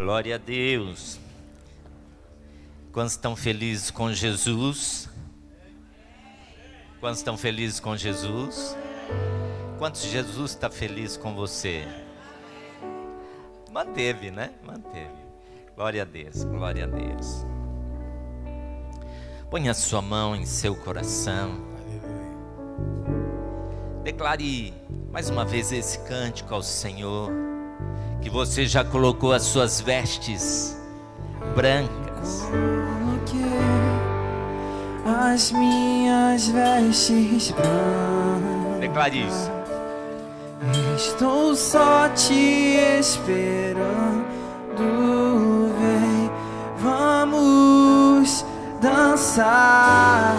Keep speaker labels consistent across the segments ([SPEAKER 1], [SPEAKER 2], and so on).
[SPEAKER 1] Glória a Deus. Quantos estão felizes com Jesus? Quantos estão felizes com Jesus? Quantos Jesus está feliz com você? Manteve, né? Manteve. Glória a Deus, glória a Deus. Põe a sua mão em seu coração. Declare mais uma vez esse cântico ao Senhor, que você já colocou as suas vestes brancas.
[SPEAKER 2] As minhas vestes brancas.
[SPEAKER 1] Declare isso.
[SPEAKER 2] Estou só te esperando. Vem, vamos dançar.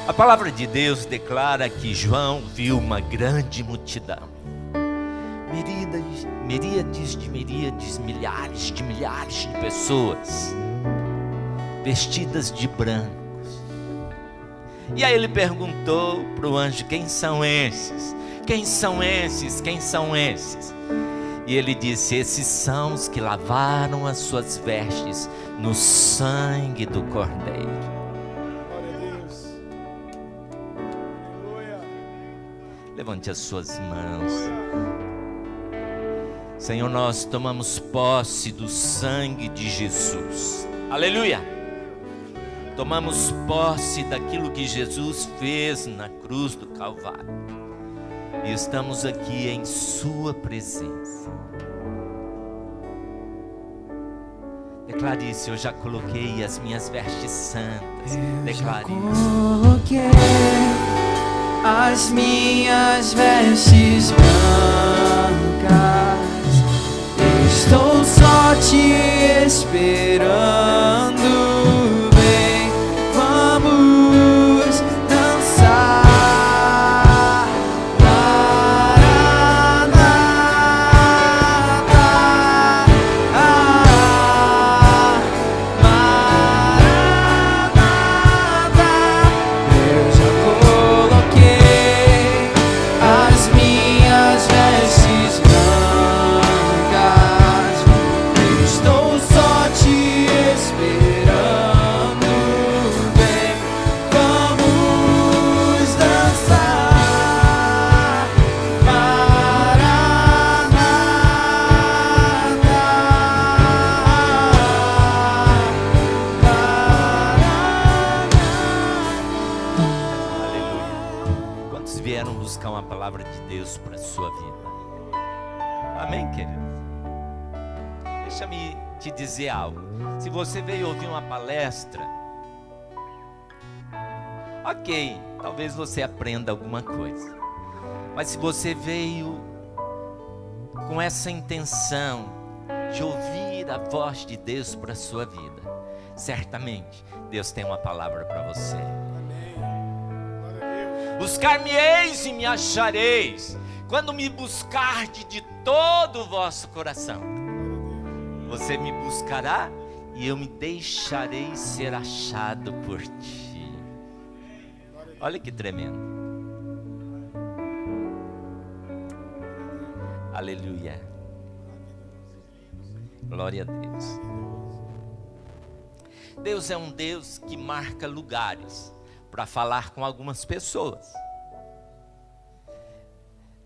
[SPEAKER 1] A palavra de Deus declara que João viu uma grande multidão, miríades, milhares de pessoas vestidas de brancos. E aí ele perguntou para o anjo: quem são esses? Quem são esses? Quem são esses? E ele disse: esses são os que lavaram as suas vestes no sangue do Cordeiro. Levante as suas mãos. Senhor, nós tomamos posse do sangue de Jesus. Aleluia! Tomamos posse daquilo que Jesus fez na cruz do Calvário. E estamos aqui em sua presença. Declare isso: eu já coloquei as minhas vestes santas. Declare isso.
[SPEAKER 2] As minhas vestes brancas, estou só te esperando. Vem, vamos dançar.
[SPEAKER 1] Vieram buscar uma palavra de Deus para a sua vida. Amém, querido? Deixa-me te dizer algo. Se você veio ouvir uma palestra, ok, talvez você aprenda alguma coisa. Mas se você veio com essa intenção de ouvir a voz de Deus para a sua vida, certamente Deus tem uma palavra para você. Buscar-me-eis e me achareis, quando me buscardes de todo o vosso coração. Você me buscará e eu me deixarei ser achado por ti. Olha que tremendo. Aleluia. Glória a Deus. Deus é um Deus que marca lugares para falar com algumas pessoas.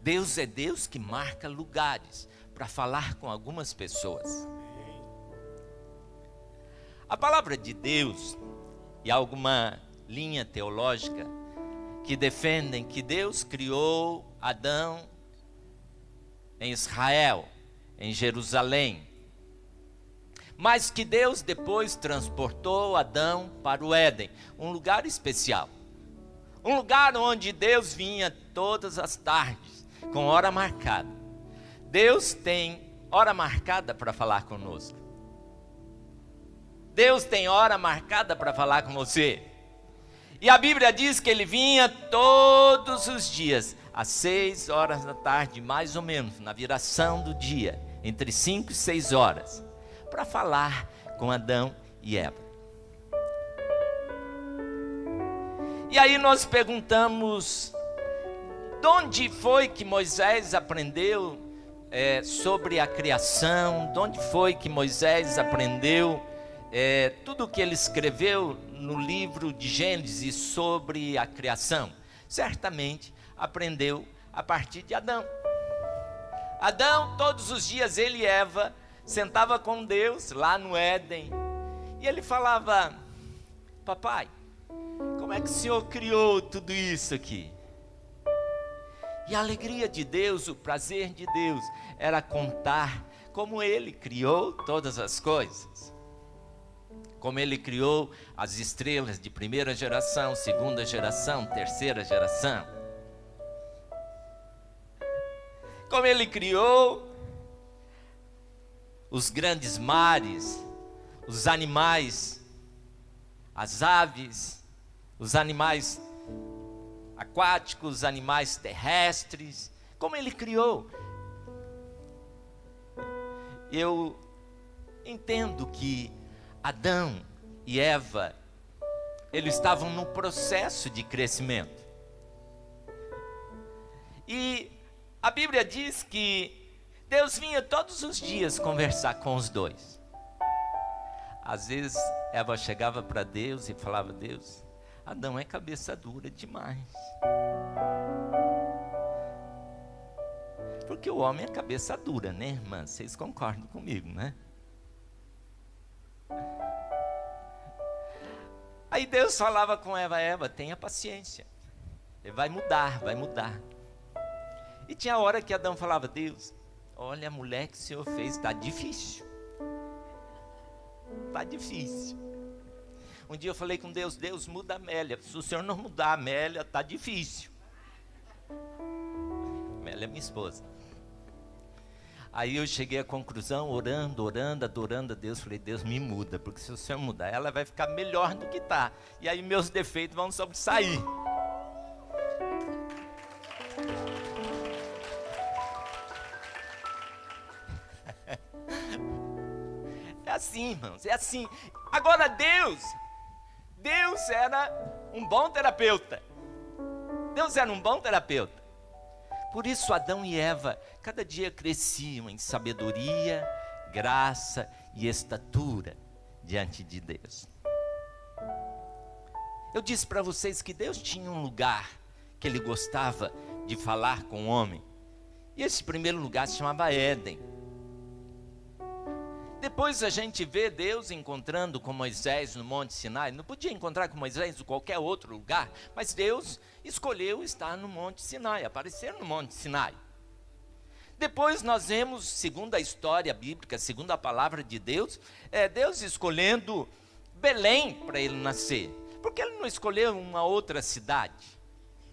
[SPEAKER 1] Deus é Deus que marca lugares para falar com algumas pessoas. A palavra de Deus e alguma linha teológica que defendem que Deus criou Adão em Israel, em Jerusalém, mas que Deus depois transportou Adão para o Éden, um lugar especial, um lugar onde Deus vinha todas as tardes, com hora marcada. Deus tem hora marcada para falar conosco. Deus tem hora marcada para falar com você. E a Bíblia diz que Ele vinha todos os dias, às 6 horas da tarde, mais ou menos, na viração do dia, entre 5 e 6 horas, para falar com Adão e Eva. E aí nós perguntamos, de onde foi que Moisés aprendeu sobre a criação? De onde foi que Moisés aprendeu tudo o que ele escreveu no livro de Gênesis sobre a criação? Certamente aprendeu a partir de Adão. Adão, todos os dias, ele e Eva sentava com Deus lá no Éden, e ele falava: papai, como é que o Senhor criou tudo isso aqui? E a alegria de Deus, o prazer de Deus, era contar como Ele criou todas as coisas. Como Ele criou as estrelas de primeira geração, segunda geração, terceira geração. Como Ele criou os grandes mares, os animais, as aves, os animais aquáticos, os animais terrestres, como Ele criou. Eu entendo que Adão e Eva, eles estavam no processo de crescimento. E a Bíblia diz que Deus vinha todos os dias conversar com os dois. Às vezes Eva chegava para Deus e falava: Deus, Adão é cabeça dura demais. Porque o homem é cabeça dura, né, irmã? Vocês concordam comigo, né? Aí Deus falava com Eva: Eva, tenha paciência. Ele vai mudar, vai mudar. E tinha hora que Adão falava: Deus, olha, a mulher que o Senhor fez está difícil. Está difícil. Um dia eu falei com Deus: Deus, muda a Amélia. Se o Senhor não mudar a Amélia, está difícil. Amélia é minha esposa. Aí eu cheguei à conclusão, orando, adorando a Deus. Falei: Deus, me muda, porque se o Senhor mudar, ela vai ficar melhor do que está. E aí meus defeitos vão sobressair. É assim, irmãos, é assim. Agora Deus era um bom terapeuta. Deus era um bom terapeuta. Por isso Adão e Eva cada dia cresciam em sabedoria, graça e estatura diante de Deus. Eu disse para vocês que Deus tinha um lugar que Ele gostava de falar com o homem. E esse primeiro lugar se chamava Éden. Depois a gente vê Deus encontrando com Moisés no Monte Sinai. Não podia encontrar com Moisés em qualquer outro lugar, mas Deus escolheu estar no Monte Sinai, aparecer no Monte Sinai. Depois nós vemos, segundo a história bíblica, segundo a palavra de Deus, Deus escolhendo Belém para ele nascer. Por que ele não escolheu uma outra cidade?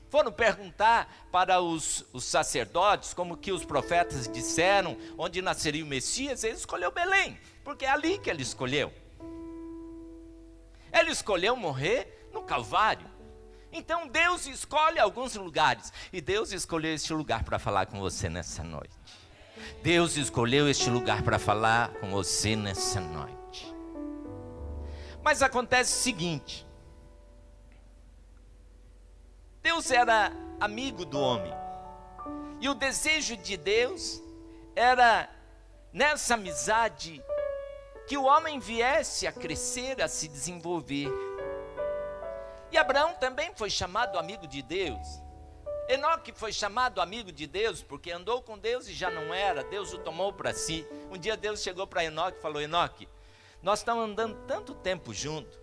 [SPEAKER 1] Foram perguntar para os sacerdotes, como que os profetas disseram, onde nasceria o Messias. Ele escolheu Belém, porque é ali que ele escolheu. Ele escolheu morrer no Calvário. Então Deus escolhe alguns lugares, e Deus escolheu este lugar para falar com você nessa noite. Deus escolheu este lugar para falar com você nessa noite. Mas acontece o seguinte: Deus era amigo do homem, e o desejo de Deus era, nessa amizade, que o homem viesse a crescer, a se desenvolver. E Abraão também foi chamado amigo de Deus. Enoque foi chamado amigo de Deus, porque andou com Deus e já não era, Deus o tomou para si. Um dia Deus chegou para Enoque e falou: Enoque, nós estamos andando tanto tempo junto,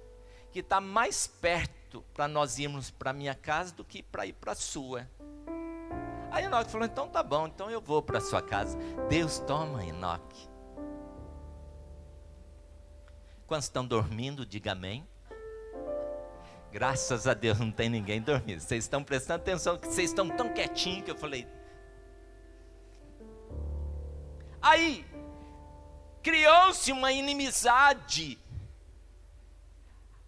[SPEAKER 1] que está mais perto para nós irmos para a minha casa do que para ir para a sua. Aí Enoque falou: então tá bom, então eu vou para a sua casa. Deus toma Enoque. Quantos estão dormindo, diga amém. Graças a Deus não tem ninguém dormindo. Vocês estão prestando atenção, que vocês estão tão quietinhos que eu falei. Aí criou-se uma inimizade.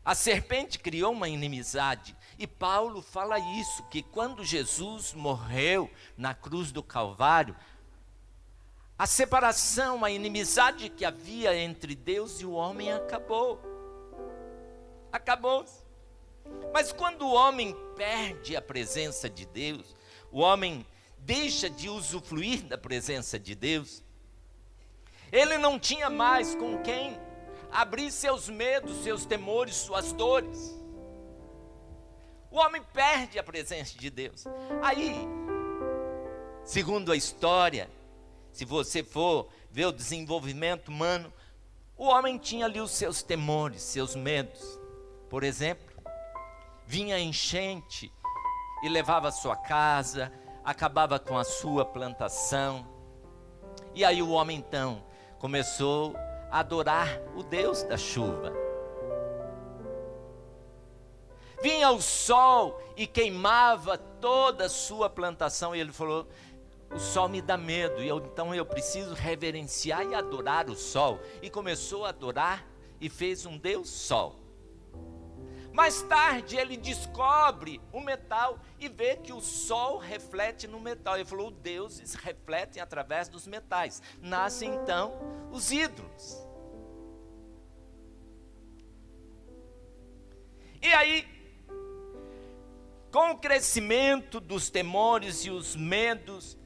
[SPEAKER 1] A serpente criou uma inimizade, e Paulo fala isso, que quando Jesus morreu na cruz do Calvário, a separação, a inimizade que havia entre Deus e o homem acabou. Acabou. Mas quando o homem perde a presença de Deus, o homem deixa de usufruir da presença de Deus, ele não tinha mais com quem abrir seus medos, seus temores, suas dores. O homem perde a presença de Deus. Aí, segundo a história, se você for ver o desenvolvimento humano, o homem tinha ali os seus temores, seus medos. Por exemplo, vinha enchente e levava a sua casa, acabava com a sua plantação. E aí o homem então começou a adorar o Deus da chuva. Vinha o sol e queimava toda a sua plantação, e ele falou: o sol me dá medo, então eu preciso reverenciar e adorar o sol. E começou a adorar e fez um Deus sol. Mais tarde ele descobre o metal e vê que o sol reflete no metal. Ele falou: os deuses refletem através dos metais. Nascem então os ídolos. E aí, com o crescimento dos temores e os medos,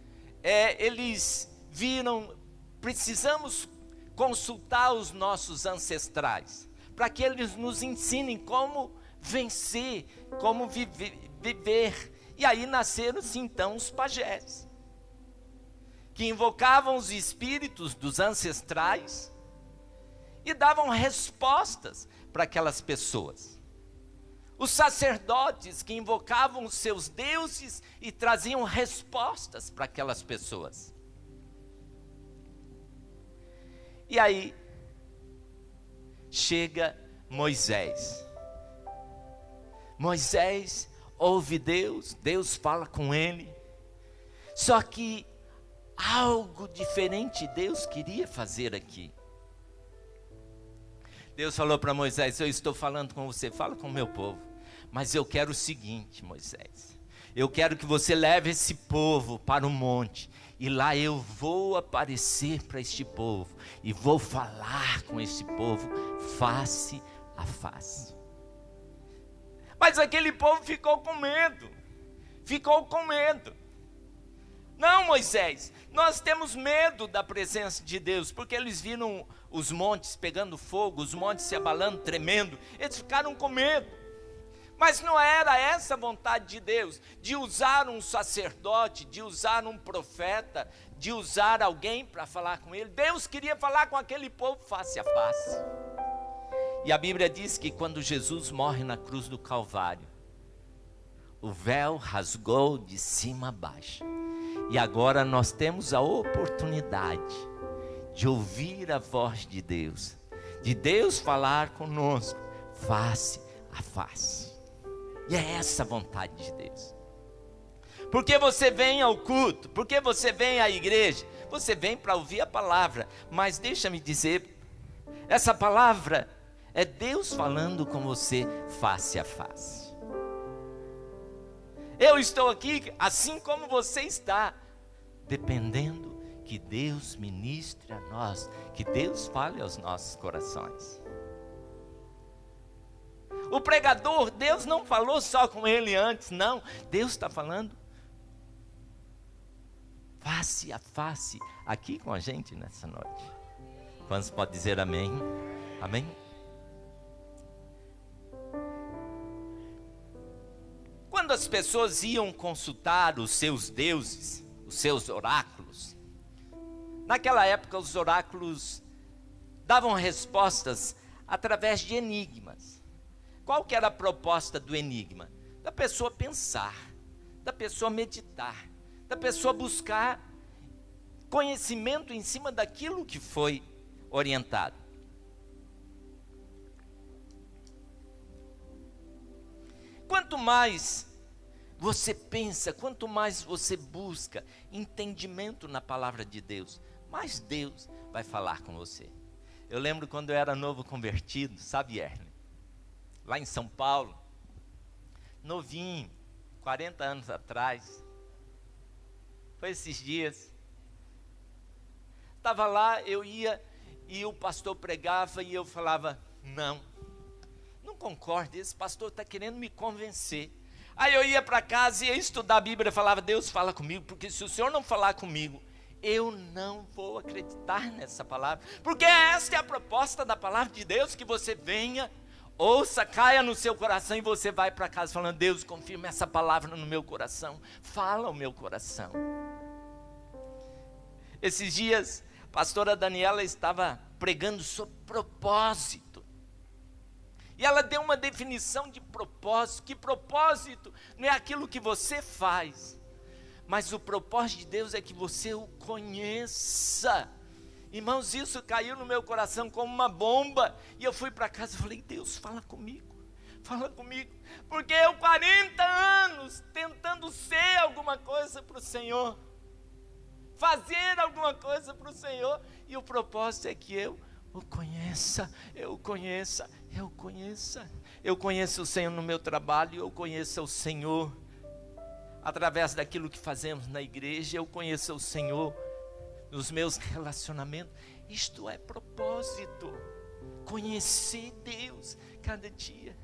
[SPEAKER 1] eles viram: precisamos consultar os nossos ancestrais, para que eles nos ensinem como vencer, como viver. E aí nasceram-se então os pajés, que invocavam os espíritos dos ancestrais e davam respostas para aquelas pessoas. Os sacerdotes, que invocavam os seus deuses e traziam respostas para aquelas pessoas. E aí chega Moisés. Moisés ouve Deus, Deus fala com ele. Só que algo diferente Deus queria fazer aqui. Deus falou para Moisés: eu estou falando com você, fala com o meu povo. Mas eu quero o seguinte, Moisés, eu quero que você leve esse povo para o monte, e lá eu vou aparecer para este povo, e vou falar com este povo face a face. Mas aquele povo ficou com medo, Não, Moisés, nós temos medo da presença de Deus, porque eles viram os montes pegando fogo, os montes se abalando, tremendo, eles ficaram com medo. Mas não era essa a vontade de Deus, de usar um sacerdote, de usar um profeta, de usar alguém para falar com ele. Deus queria falar com aquele povo face a face. E a Bíblia diz que quando Jesus morre na cruz do Calvário, o véu rasgou de cima a baixo. E agora nós temos a oportunidade de ouvir a voz de Deus falar conosco face a face. E é essa a vontade de Deus. Porque você vem ao culto, porque você vem à igreja, você vem para ouvir a palavra. Mas deixa-me dizer, essa palavra é Deus falando com você face a face. Eu estou aqui assim como você está, dependendo que Deus ministre a nós, que Deus fale aos nossos corações. O pregador, Deus não falou só com ele antes, não. Deus está falando face a face aqui com a gente nessa noite. Quantos podem dizer amém? Amém? Quando as pessoas iam consultar os seus deuses, os seus oráculos, naquela época os oráculos davam respostas através de enigmas. Qual que era a proposta do enigma? Da pessoa pensar, da pessoa meditar, da pessoa buscar conhecimento em cima daquilo que foi orientado. Quanto mais você pensa, quanto mais você busca entendimento na palavra de Deus, mais Deus vai falar com você. Eu lembro quando eu era novo convertido, sabe, Erlen? Lá em São Paulo, novinho, 40 anos atrás, foi esses dias, estava lá, eu ia e o pastor pregava e eu falava: não não concordo, esse pastor está querendo me convencer. Aí eu ia para casa e ia estudar a Bíblia e falava, Deus fala comigo, porque se o Senhor não falar comigo, eu não vou acreditar nessa palavra. Porque esta é a proposta da palavra de Deus, que você venha, ouça, caia no seu coração e você vai para casa falando, Deus, confirma essa palavra no meu coração, fala o meu coração. Esses dias, a pastora Daniela estava pregando sobre propósito. E ela deu uma definição de propósito, que propósito não é aquilo que você faz, mas o propósito de Deus é que você o conheça. Irmãos, isso caiu no meu coração como uma bomba, e eu fui para casa e falei, Deus, fala comigo, porque eu 40 anos tentando ser alguma coisa para o Senhor, fazer alguma coisa para o Senhor, e o propósito é que eu o conheça, eu conheço o Senhor no meu trabalho, eu conheço o Senhor através daquilo que fazemos na igreja, eu conheço o Senhor nos meus relacionamentos. Isto é propósito, conhecer Deus cada dia.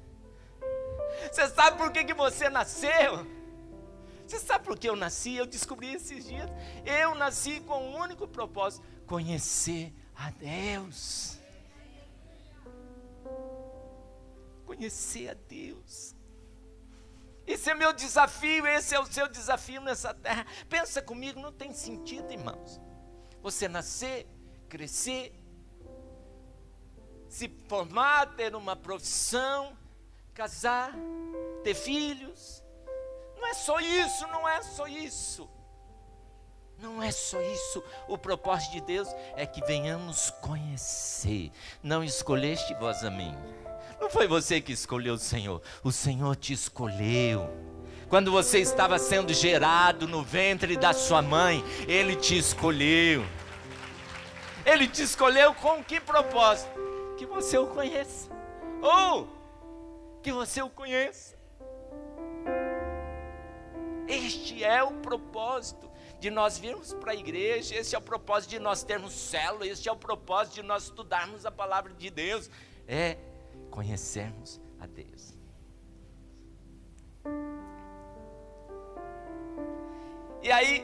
[SPEAKER 1] Você sabe por que você nasceu? Você sabe por que eu nasci? Eu descobri esses dias. Eu nasci com um único propósito: conhecer a Deus. Conhecer a Deus. Esse é meu desafio, esse é o seu desafio nessa terra. Pensa comigo, não tem sentido, irmãos, você nascer, crescer, se formar, ter uma profissão, casar, ter filhos. Não é só isso, não é só isso. Não é só isso. O propósito de Deus é que venhamos conhecer. Não escolheste vós a mim. Não foi você que escolheu o Senhor te escolheu. Quando você estava sendo gerado no ventre da sua mãe, Ele te escolheu. Ele te escolheu com que propósito? Que você o conheça. Ou que você o conheça. Este é o propósito de nós virmos para a igreja, esse é o propósito de nós termos célula, esse é o propósito de nós estudarmos a palavra de Deus, é conhecermos a Deus. E aí,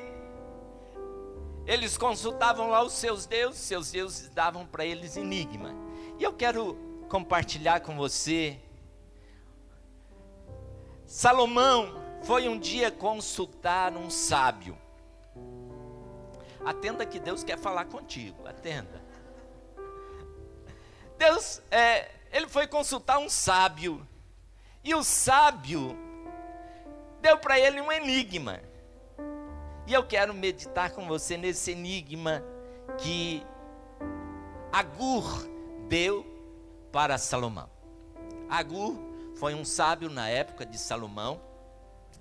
[SPEAKER 1] eles consultavam lá os seus deuses davam para eles enigma. E eu quero compartilhar com você. Salomão foi um dia consultar um sábio. Atenda que Deus quer falar contigo, atenda. Ele foi consultar um sábio. E o sábio deu para ele um enigma. E eu quero meditar com você nesse enigma que Agur deu para Salomão. Agur foi um sábio na época de Salomão,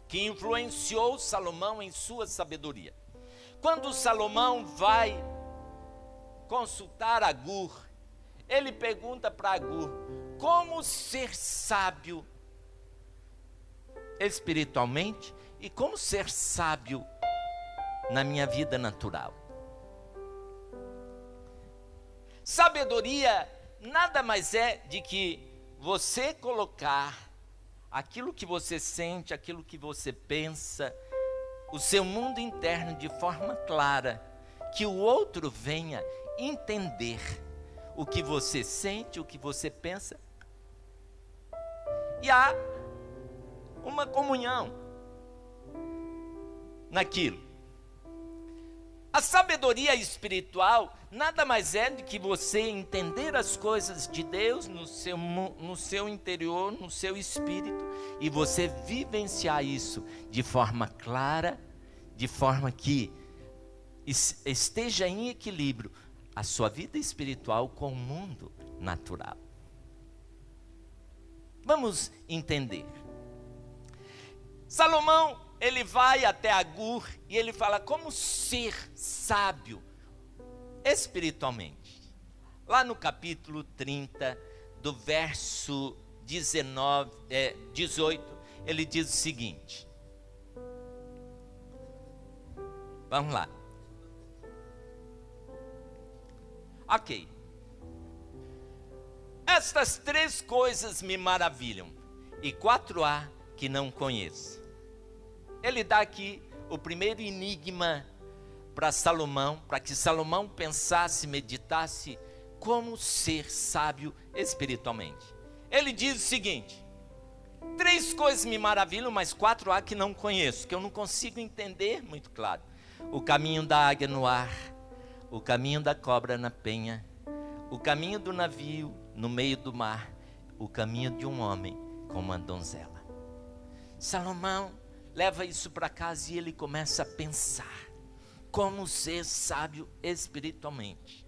[SPEAKER 1] que influenciou Salomão em sua sabedoria. Quando Salomão vai consultar Agur, ele pergunta para Agur, como ser sábio espiritualmente e como ser sábio na minha vida natural. Sabedoria nada mais é de que você colocar aquilo que você sente, aquilo que você pensa, o seu mundo interno de forma clara, que o outro venha entender o que você sente, o que você pensa, e há uma comunhão naquilo. A sabedoria espiritual nada mais é do que você entender as coisas de Deus no seu interior, no seu espírito, e você vivenciar isso de forma clara, de forma que esteja em equilíbrio a sua vida espiritual com o mundo natural. Vamos entender. Salomão, ele vai até Agur e ele fala como ser sábio espiritualmente. Lá no capítulo 30, do verso 18, ele diz o seguinte. Vamos lá. Estas 3 coisas me maravilham, e 4 há que não conheço. Ele dá aqui o primeiro enigma para Salomão, para que Salomão pensasse, meditasse como ser sábio espiritualmente. Ele diz o seguinte: 3 coisas me maravilham, mas 4 há que não conheço, que eu não consigo entender muito claro. O caminho da águia no ar, o caminho da cobra na penha, o caminho do navio no meio do mar, o caminho de um homem com uma donzela. Salomão leva isso para casa e ele começa a pensar como ser sábio espiritualmente.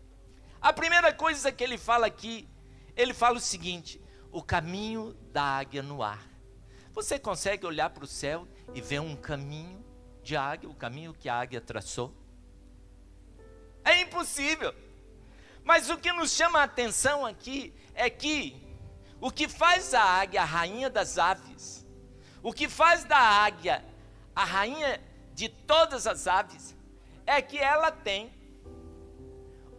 [SPEAKER 1] A primeira coisa que ele fala aqui, ele fala o seguinte: o caminho da águia no ar. Você consegue olhar para o céu e ver um caminho de águia, o caminho que a águia traçou? É impossível. Mas o que nos chama a atenção aqui é que o que faz a águia a rainha das aves, o que faz da águia a rainha de todas as aves, é que ela tem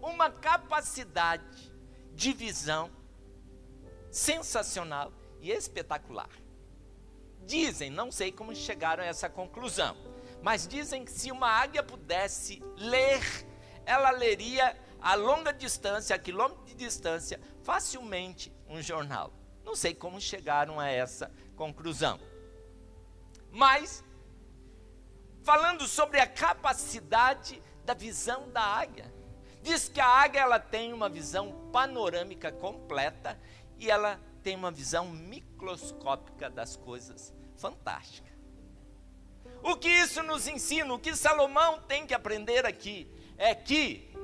[SPEAKER 1] uma capacidade de visão sensacional e espetacular. Dizem, não sei como chegaram a essa conclusão, mas dizem que se uma águia pudesse ler, ela leria a longa distância, a quilômetro de distância, facilmente um jornal. Não sei como chegaram a essa conclusão. Mas, falando sobre a capacidade da visão da águia, diz que a águia ela tem uma visão panorâmica completa e ela tem uma visão microscópica das coisas fantásticas. O que isso nos ensina, o que Salomão tem que aprender aqui, é que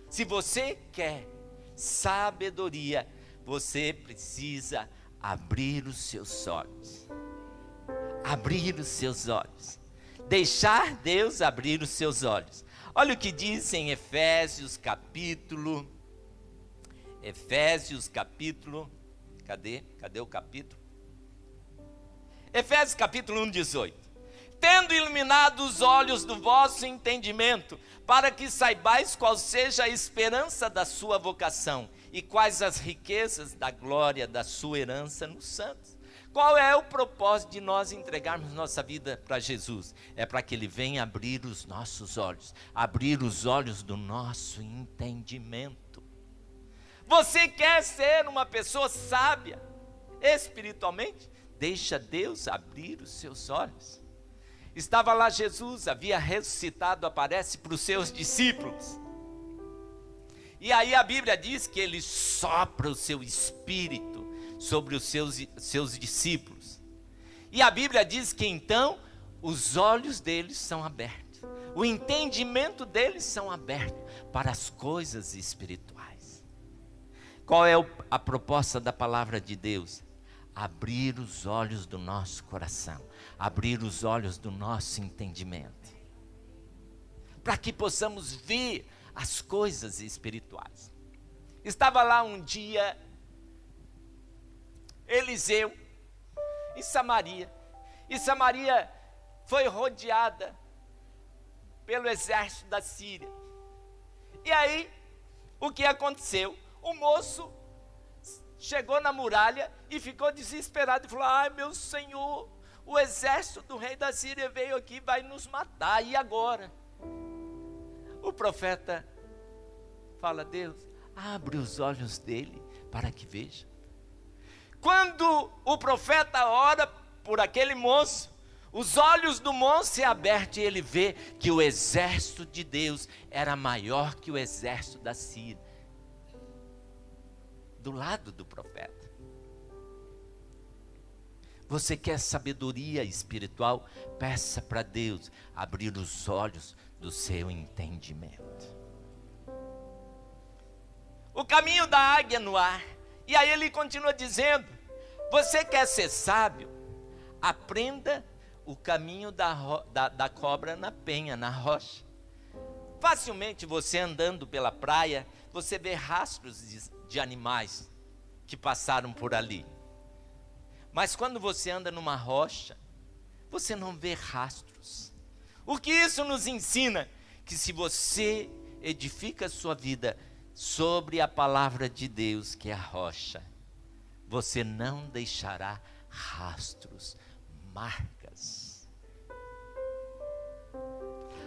[SPEAKER 1] se você quer sabedoria, você precisa abrir os seus olhos. Abrir os seus olhos. Deixar Deus abrir os seus olhos. Olha o que diz em Efésios capítulo. Cadê o capítulo? Efésios capítulo 1, 18. Tendo iluminado os olhos do vosso entendimento, para que saibais qual seja a esperança da sua vocação, e quais as riquezas da glória da sua herança nos santos. Qual é o propósito de nós entregarmos nossa vida para Jesus? É para que Ele venha abrir os nossos olhos, abrir os olhos do nosso entendimento. Você quer ser uma pessoa sábia espiritualmente? Deixa Deus abrir os seus olhos. Estava lá Jesus, havia ressuscitado, aparece para os seus discípulos. E aí a Bíblia diz que Ele sopra o seu espírito sobre os seus discípulos. E a Bíblia diz que então os olhos deles são abertos. O entendimento deles são abertos para as coisas espirituais. Qual é a proposta da palavra de Deus? Abrir os olhos do nosso coração, abrir os olhos do nosso entendimento, para que possamos ver as coisas espirituais. Estava lá um dia Eliseu em Samaria, e Samaria foi rodeada pelo exército da Síria. E aí, o que aconteceu? O moço chegou na muralha e ficou desesperado e falou: ai meu senhor, o exército do rei da Síria veio aqui, vai nos matar, e agora? O profeta fala: Deus, abre os olhos dele para que veja. Quando o profeta ora por aquele moço, os olhos do moço se abertos e ele vê que o exército de Deus era maior que o exército da Síria, do lado do profeta. Você quer sabedoria espiritual? Peça para Deus abrir os olhos do seu entendimento. O caminho da águia no ar. E aí ele continua dizendo: você quer ser sábio? Aprenda o caminho da cobra na penha, na rocha. Facilmente você andando pela praia, você vê rastros de animais que passaram por ali. Mas quando você anda numa rocha, você não vê rastros. O que isso nos ensina? Que se você edifica a sua vida sobre a palavra de Deus, que é a rocha, você não deixará rastros, marcas.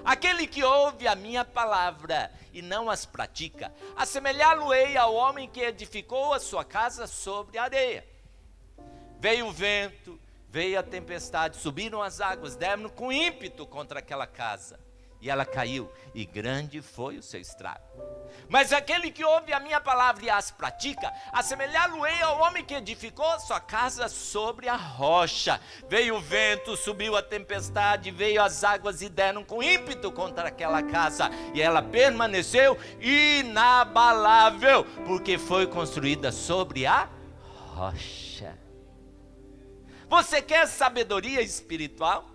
[SPEAKER 1] Aquele que ouve a minha palavra e não as pratica, assemelhá-lo-ei ao homem que edificou a sua casa sobre a areia. Veio o vento, veio a tempestade, subiram as águas, deram com ímpeto contra aquela casa, e ela caiu, e grande foi o seu estrago. Mas aquele que ouve a minha palavra e as pratica, assemelhá-lo-ei ao homem que edificou a sua casa sobre a rocha. Veio o vento, subiu a tempestade, veio as águas e deram com ímpeto contra aquela casa, e ela permaneceu inabalável, porque foi construída sobre a rocha. Você quer sabedoria espiritual?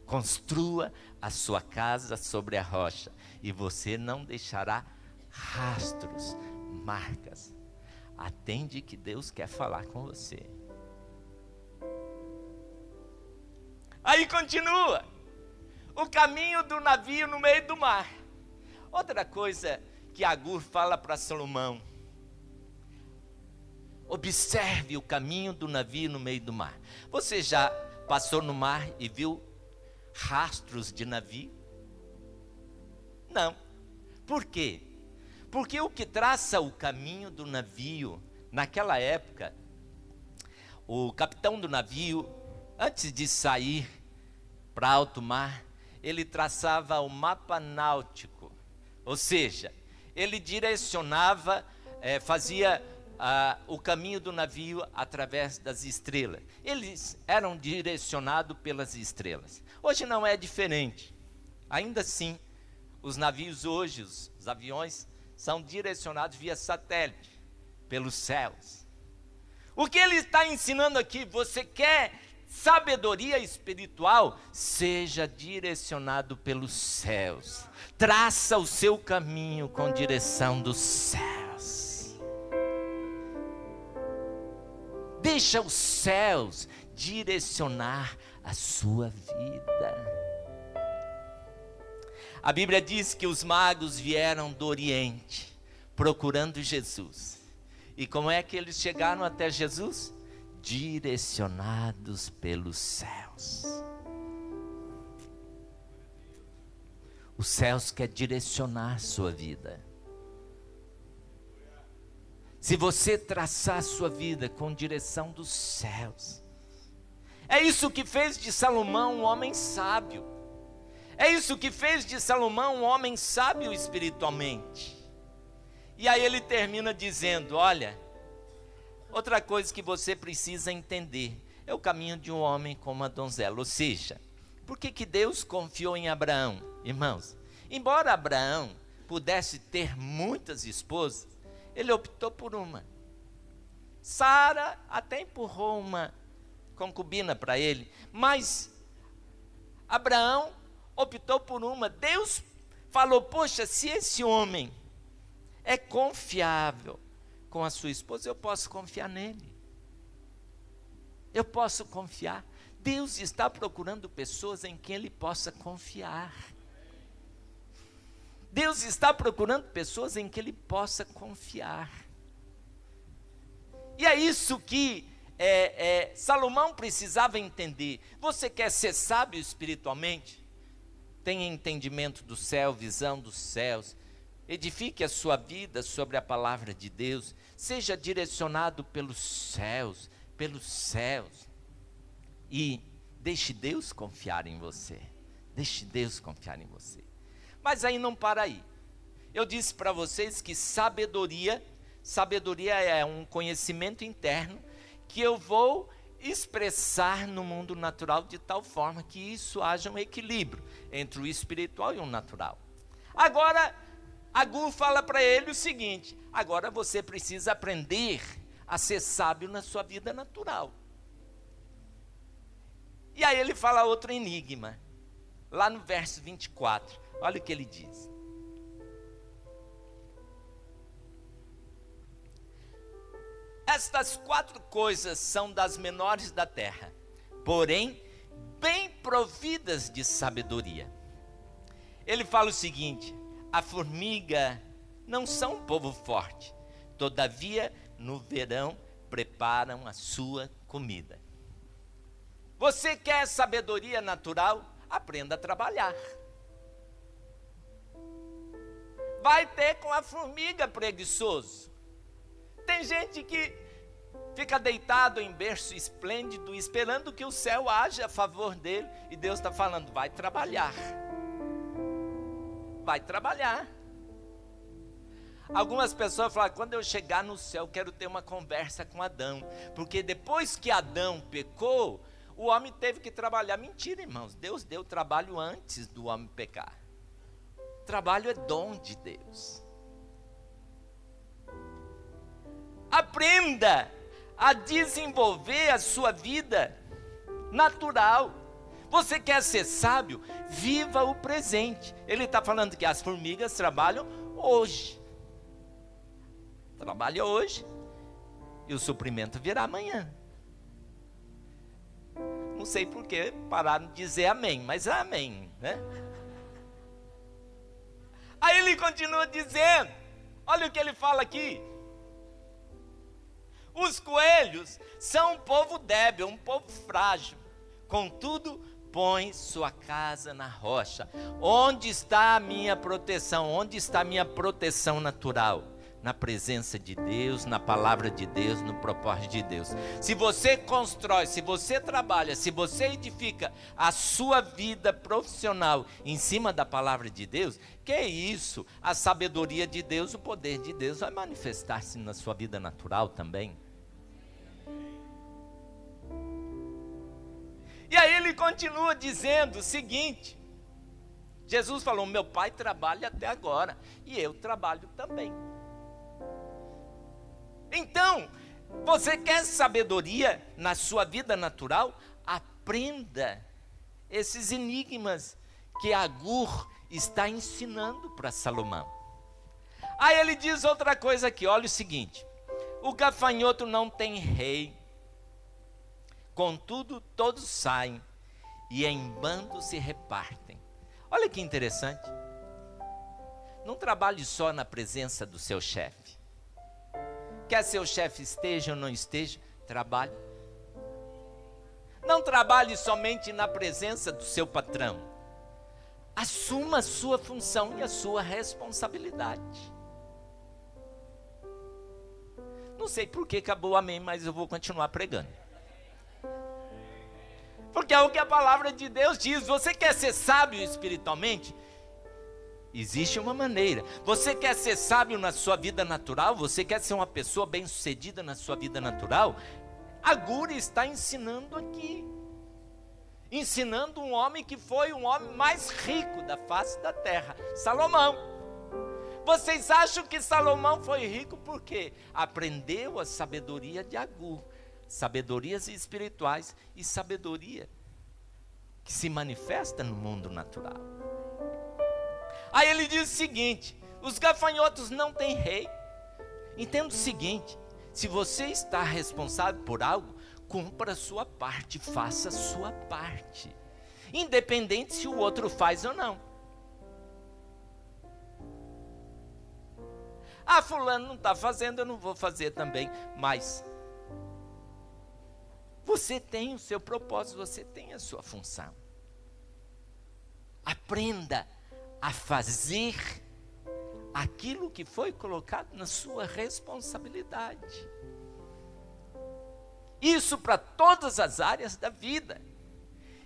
[SPEAKER 1] Construa a sua casa sobre a rocha, e você não deixará rastros, marcas. Atende que Deus quer falar com você. Aí continua, o caminho do navio no meio do mar. Outra coisa que Agur fala para Salomão: observe o caminho do navio no meio do mar. Você já passou no mar e viu rastros de navio? Não. Por quê? Porque o que traça o caminho do navio, naquela época, o capitão do navio, antes de sair para alto mar, ele traçava o mapa náutico, ou seja, ele direcionava, fazia o caminho do navio através das estrelas. Eles eram direcionados pelas estrelas. Hoje não é diferente. Ainda assim, os navios hoje, os aviões, são direcionados via satélite, pelos céus. O que ele está ensinando aqui? Você quer sabedoria espiritual? Seja direcionado pelos céus. Traça o seu caminho com direção dos céus. Deixa os céus direcionar a sua vida. A Bíblia diz que os magos vieram do Oriente, procurando Jesus. E como é que eles chegaram até Jesus? Direcionados pelos céus. Os céus quer direcionar a sua vida. Se você traçar a sua vida com direção dos céus. É isso que fez de Salomão um homem sábio. É isso que fez de Salomão um homem sábio espiritualmente. E aí ele termina dizendo: olha, outra coisa que você precisa entender é o caminho de um homem como uma donzela. Ou seja, por que Deus confiou em Abraão? Irmãos, embora Abraão pudesse ter muitas esposas, ele optou por uma. Sara até empurrou uma concubina para ele, mas Abraão optou por uma. Deus falou: poxa, se esse homem é confiável com a sua esposa, eu posso confiar nele. Eu posso confiar. Deus está procurando pessoas em quem ele possa confiar. Deus está procurando pessoas em que ele possa confiar. E é isso que Salomão precisava entender. Você quer ser sábio espiritualmente? Tenha entendimento do céu, visão dos céus. Edifique a sua vida sobre a palavra de Deus. Seja direcionado pelos céus, E deixe Deus confiar em você. Deixe Deus confiar em você. Mas aí não para aí. Eu disse para vocês que sabedoria é um conhecimento interno que eu vou expressar no mundo natural de tal forma que isso haja um equilíbrio entre o espiritual e o natural. Agora, Agur fala para ele o seguinte: agora você precisa aprender a ser sábio na sua vida natural. E aí ele fala outro enigma, lá no verso 24, olha o que ele diz. Estas 4 coisas são das menores da terra, porém, bem providas de sabedoria. Ele fala o seguinte: a formiga não são um povo forte. Todavia, no verão, preparam a sua comida. Você quer sabedoria natural? Aprenda a trabalhar. Vai ter com a formiga, preguiçoso. Tem gente que fica deitado em berço esplêndido, esperando que o céu haja a favor dele. E Deus está falando, vai trabalhar. Vai trabalhar. Algumas pessoas falam, quando eu chegar no céu, quero ter uma conversa com Adão. Porque depois que Adão pecou, o homem teve que trabalhar. Mentira, irmãos. Deus deu trabalho antes do homem pecar. Trabalho é dom de Deus. Aprenda a desenvolver a sua vida natural. Você quer ser sábio? Viva o presente. Ele está falando que as formigas trabalham hoje. Trabalha hoje e o suprimento virá amanhã. Não sei por que pararam de dizer amém, mas é amém, né? Aí ele continua dizendo, olha o que ele fala aqui. Os coelhos são um povo débil, um povo frágil. Contudo, põe sua casa na rocha. Onde está a minha proteção? Onde está a minha proteção natural? Na presença de Deus, na palavra de Deus, no propósito de Deus. Se você constrói, se você trabalha, se você edifica a sua vida profissional em cima da palavra de Deus, que é isso? A sabedoria de Deus, o poder de Deus vai manifestar-se na sua vida natural também. E aí ele continua dizendo o seguinte, Jesus falou, meu pai trabalha até agora, e eu trabalho também. Então, você quer sabedoria na sua vida natural? Aprenda esses enigmas que Agur está ensinando para Salomão. Aí ele diz outra coisa aqui, olha o seguinte, o gafanhoto não tem rei, contudo todos saem e em bando se repartem. Olha que interessante, não trabalhe só na presença do seu chefe. Quer seu chefe esteja ou não esteja, trabalhe. Não trabalhe somente na presença do seu patrão. Assuma a sua função e a sua responsabilidade. Não sei por que acabou o amém, mas eu vou continuar pregando. Porque é o que a palavra de Deus diz. Você quer ser sábio espiritualmente? Existe uma maneira. Você quer ser sábio na sua vida natural? Você quer ser uma pessoa bem-sucedida na sua vida natural? Agur está ensinando aqui. Ensinando um homem que foi um homem mais rico da face da terra, Salomão. Vocês acham que Salomão foi rico por quê? Aprendeu a sabedoria de Agur. Sabedorias espirituais e sabedoria que se manifesta no mundo natural. Aí ele diz o seguinte, os gafanhotos não têm rei. Entenda o seguinte, se você está responsável por algo, cumpra a sua parte, faça a sua parte. Independente se o outro faz ou não. Ah, fulano não está fazendo, eu não vou fazer também. Mas você tem o seu propósito, você tem a sua função. Aprenda a fazer aquilo que foi colocado na sua responsabilidade. Isso para todas as áreas da vida.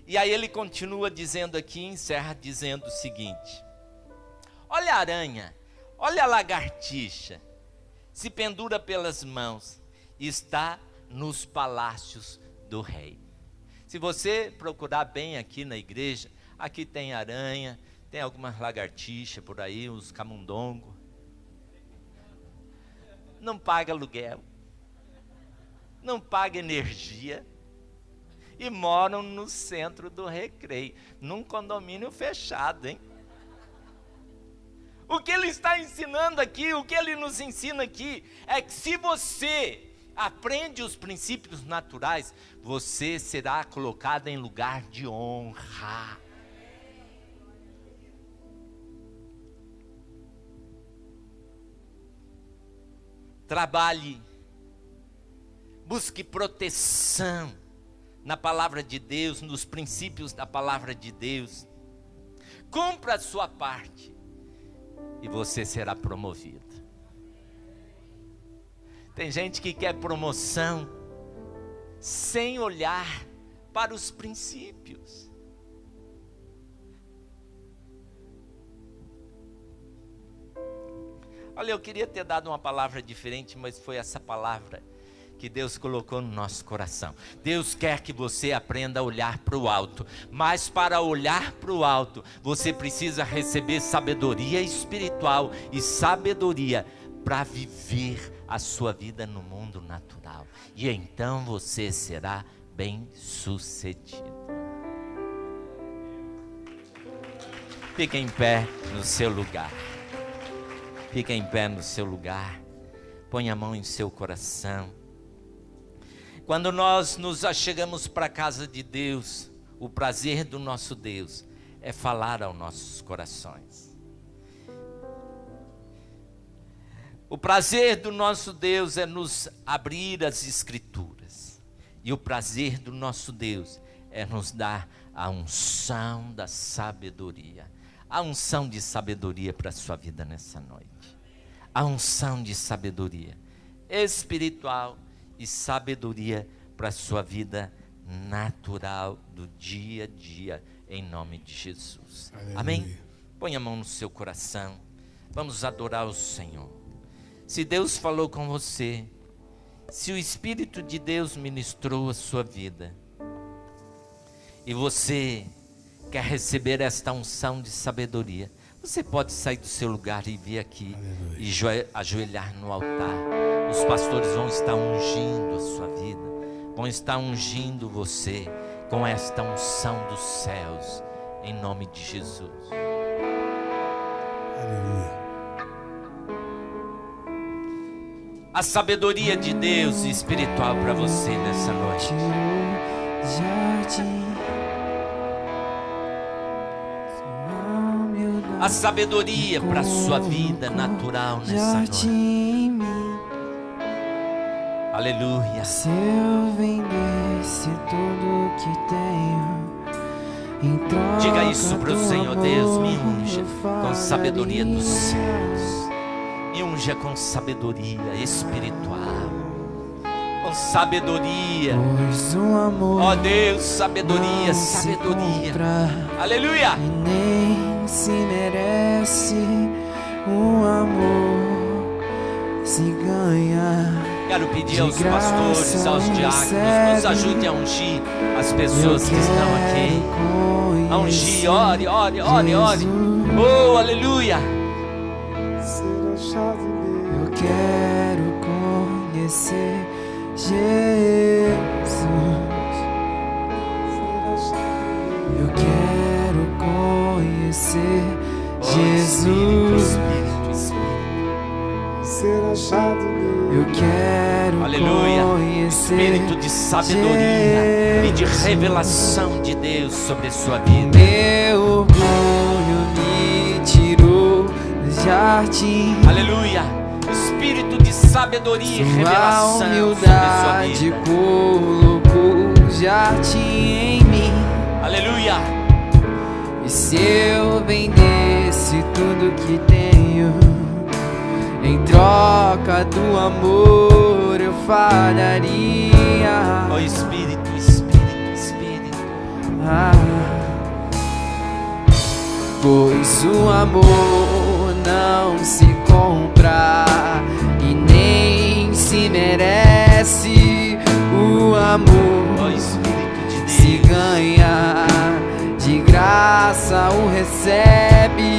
[SPEAKER 1] E aí ele continua dizendo aqui, encerra dizendo o seguinte: olha a aranha, olha a lagartixa, se pendura pelas mãos, está nos palácios do rei. Se você procurar bem aqui na igreja, aqui tem aranha, tem algumas lagartixas por aí, uns camundongos. Não paga aluguel, não paga energia e moram no centro do Recreio, num condomínio fechado, hein? O que ele está ensinando aqui, o que ele nos ensina aqui, é que se você aprende os princípios naturais, você será colocado em lugar de honra. trabalhe, busque proteção na palavra de Deus, nos princípios da palavra de Deus. Cumpra a sua parte e você será promovido. Tem gente que quer promoção sem olhar para os princípios. Olha, eu queria ter dado uma palavra diferente, mas foi essa palavra que Deus colocou no nosso coração. Deus quer que você aprenda a olhar para o alto, mas para olhar para o alto, você precisa receber sabedoria espiritual e sabedoria para viver a sua vida no mundo natural. E então você será bem-sucedido. Fique em pé no seu lugar. Fique em pé no seu lugar. Põe a mão em seu coração. Quando nós nos achegamos para a casa de Deus, o prazer do nosso Deus é falar aos nossos corações. O prazer do nosso Deus é nos abrir as Escrituras. E o prazer do nosso Deus é nos dar a unção da sabedoria. A unção de sabedoria para a sua vida nessa noite. A unção de sabedoria espiritual e sabedoria para a sua vida natural do dia a dia, em nome de Jesus. Aleluia. Amém? Põe a mão no seu coração. Vamos adorar o Senhor. Se Deus falou com você, se o Espírito de Deus ministrou a sua vida, e você quer receber esta unção de sabedoria, você pode sair do seu lugar e vir aqui. Aleluia. E ajoelhar no altar. Os pastores vão estar ungindo a sua vida, vão estar ungindo você com esta unção dos céus, em nome de Jesus. Aleluia. A sabedoria de Deus espiritual para você nessa noite. A sabedoria para a sua vida natural nessa noite. Aleluia.
[SPEAKER 2] Se eu vendesse tudo que tenho, em troca
[SPEAKER 1] diga isso para o Senhor. Deus, me unja com sabedoria dos céus. Me unja com sabedoria espiritual, com sabedoria. Ó Deus, sabedoria, sabedoria. Aleluia.
[SPEAKER 2] E nem se merece um amor, se ganha.
[SPEAKER 1] Quero pedir aos pastores, aos diáconos, nos ajude a ungir as pessoas que estão aqui. A ungir, ore, ore, ore, ore. Oh, aleluia.
[SPEAKER 2] Eu quero conhecer Jesus. Eu quero conhecer Jesus. Ser achado nele. Eu quero conhecer
[SPEAKER 1] Espírito de sabedoria e de revelação de Deus sobre a sua vida.
[SPEAKER 2] Meu orgulho me tirou do jardim.
[SPEAKER 1] Aleluia. Espírito de sabedoria e revelação sobre a sua vida.
[SPEAKER 2] Colocou o jardim em mim.
[SPEAKER 1] Aleluia.
[SPEAKER 2] E se eu vendesse tudo que tenho, em troca do amor eu falharia.
[SPEAKER 1] Oh Espírito, Espírito, Espírito.
[SPEAKER 2] Pois o amor não se compra e nem se merece. O amor
[SPEAKER 1] oh Espírito de Deus
[SPEAKER 2] se ganha, de graça o recebe.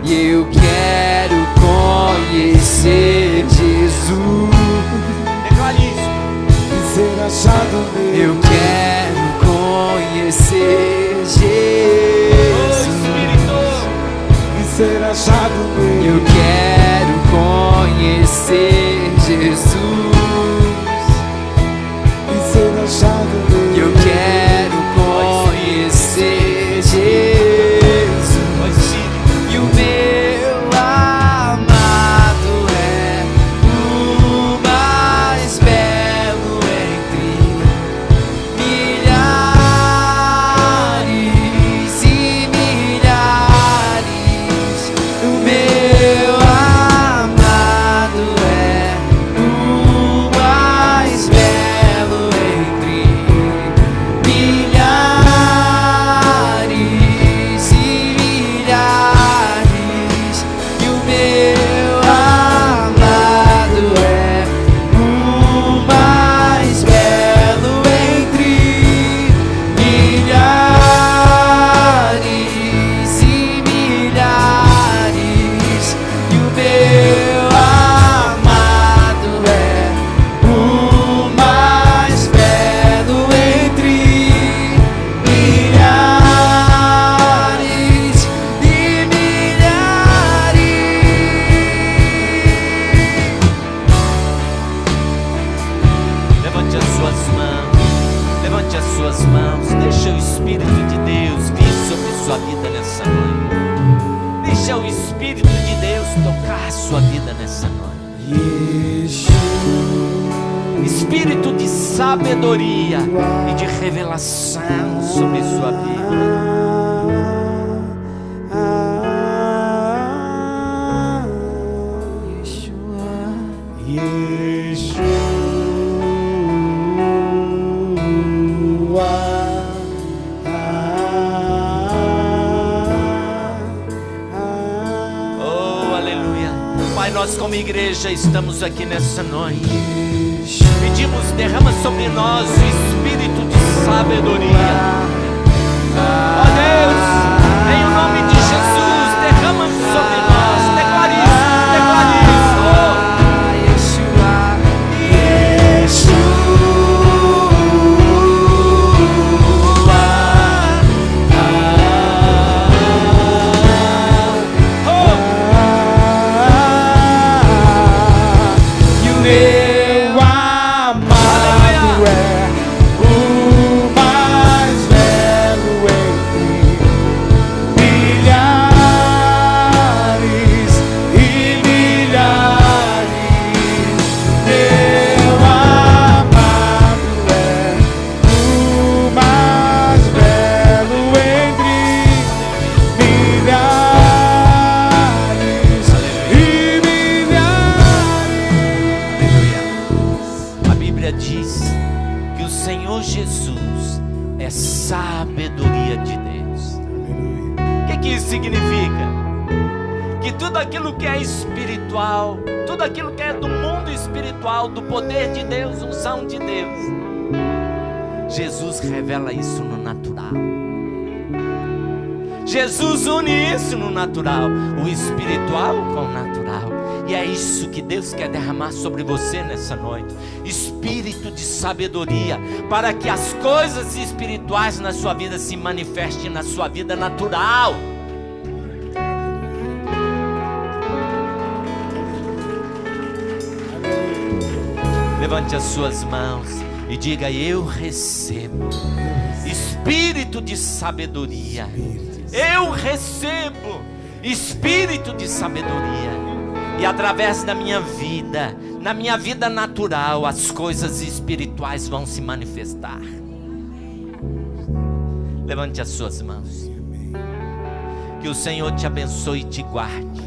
[SPEAKER 2] E eu quero conhecer Jesus.
[SPEAKER 1] Declare isso.
[SPEAKER 2] E ser achado nele. Eu quero conhecer Jesus.
[SPEAKER 1] Oh Espírito.
[SPEAKER 2] E ser achado nele. Eu quero conhecer Jesus. E ser achado nele. Eu quero conhecer Jesus. E o meu amado é o
[SPEAKER 1] suas mãos. Deixa o Espírito de Deus vir sobre sua vida nessa noite. Deixa o Espírito de Deus tocar sua vida nessa noite. Espírito de sabedoria e de revelação sobre sua vida. Nós como igreja estamos aqui nessa noite. Pedimos, derrama sobre nós o Espírito de sabedoria. Ó Deus, em o nome de Jesus, derrama sobre nós. Declare isso, declare isso.
[SPEAKER 2] Meu amado é o mais belo entre milhares e milhares. Meu amado é o mais belo entre milhares e milhares.
[SPEAKER 1] A Bíblia diz que o Senhor Jesus é sabedoria de Deus. O que isso significa? Que tudo aquilo que é espiritual, tudo aquilo que é do mundo espiritual, do poder de Deus, unção de Deus, Jesus revela isso no natural. Jesus une isso no natural, o espiritual com o natural. E é isso que Deus quer derramar sobre você nessa noite. Espírito de sabedoria, para que as coisas espirituais na sua vida se manifestem na sua vida natural. Levante as suas mãos e diga: eu recebo espírito de sabedoria. Eu recebo espírito de sabedoria. E através da minha vida, na minha vida natural, as coisas espirituais vão se manifestar. Levante as suas mãos. Que o Senhor te abençoe e te guarde.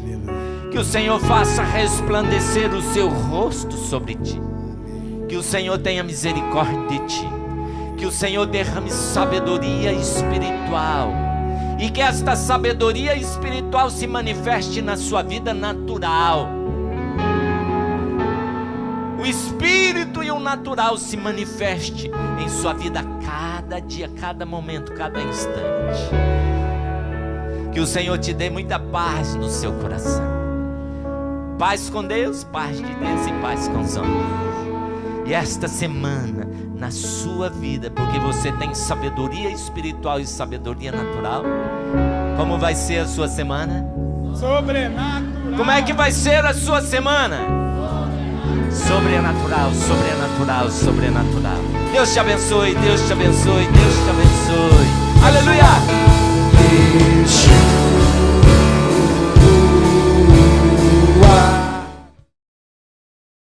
[SPEAKER 1] Que o Senhor faça resplandecer o seu rosto sobre ti. Que o Senhor tenha misericórdia de ti. Que o Senhor derrame sabedoria espiritual. E que esta sabedoria espiritual se manifeste na sua vida natural. O espírito e o natural se manifeste em sua vida cada dia, cada momento, cada instante. Que o Senhor te dê muita paz no seu coração. Paz com Deus, paz de Deus e paz com os homens. E esta semana, na sua vida, porque você tem sabedoria espiritual e sabedoria natural, como vai ser a sua semana?
[SPEAKER 2] Sobrenatural.
[SPEAKER 1] Como é que vai ser a sua semana? Sobrenatural, sobrenatural, sobrenatural. Deus te abençoe, Deus te abençoe, Deus te abençoe. Aleluia!
[SPEAKER 2] Yeshua.